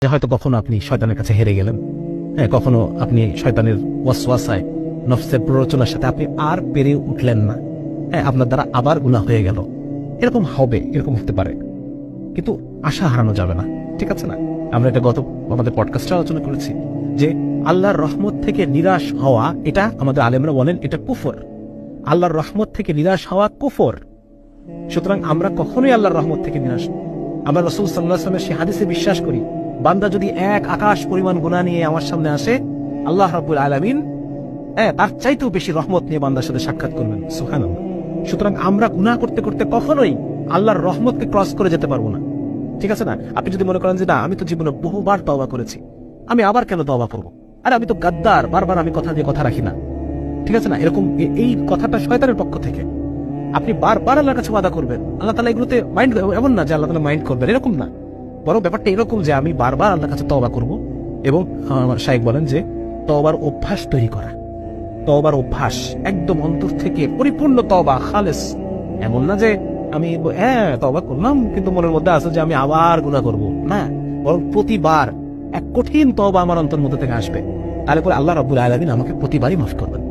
যে হয়তো কখনো আপনি শয়তানের কাছে হেরে গেলেন, হ্যাঁ, কখনো আপনি শয়তানের ওয়াসওয়াসায়, নফসের প্ররোচনার সাথে আপনি আর পেরে উঠলেন না, হ্যাঁ, আপনার দ্বারা আবার গুনাহ হয়ে গেল। এরকম হবে, এরকম হতে পারে, কিন্তু আশা হারানো যাবে না, ঠিক আছে না? আমরা এটা আমাদের পডকাস্টে আলোচনা করেছি যে আল্লাহর রহমত থেকে নিরাশ হওয়া, এটা আমাদের আলেমরা বলেন এটা কুফর। আল্লাহর রহমত থেকে নিরাশ হওয়া কুফর। সুতরাং আমরা কখনোই আল্লাহর রহমত থেকে নিরাশ, আমরা রাসূল সাল্লাল্লাহু আলাইহি ওয়াসাল্লামের সেই হাদিসে বিশ্বাস করি, বান্দা যদি এক আকাশ পরিমাণ গুনাহ নিয়ে আমার সামনে আসে, আল্লাহ রাব্বুল আলামিন তার চাইতেও বেশি রহমত নিয়ে বান্দার সাথে সাক্ষাৎ করবেন। সুবহানাল্লাহ। সুতরাং আমরা গুনাহ করতে করতে কখনোই আল্লাহর রহমতকে ক্রস করে যেতে পারবো না, ঠিক আছে না? আপনি যদি মনে করেন যে না, আমি তো জীবনে বহুবার তওবা করেছি, আমি আবার কেন তওবা করবো, আরে আমি তো গাদ্দার, বারবার আমি কথা দিয়ে কথা রাখি না, ঠিক আছে না? এরকম এই কথাটা শয়তানের পক্ষ থেকে। আপনি বারবার আল্লাহর কাছে ওয়াদা করবেন, আল্লাহ তাআলা এগুলোতে মাইন্ড, এমন না যে আল্লাহ তাআলা মাইন্ড করবেন, এরকম না, বরং ব্যাপারটা এরকম যে আমি বারবার আল্লাহর কাছে তওবা করব। এবং আমার শাইখ বলেন যে তওবার অভ্যাস তৈরি করা, তওবার অভ্যাস, একদম অন্তর থেকে পরিপূর্ণ তওবা, খালেস। এমন না যে আমি তওবা করলাম কিন্তু মনের মধ্যে আছে যে আমি আবার গুনাহ করব, না, বরং প্রতিবার এক কঠিন তওবা আমার অন্তর মধ্যে থেকে আসবে, তাহলে পরে আল্লাহ রাব্বুল আলামিন আমাকে প্রতিবারই মাফ করবেন।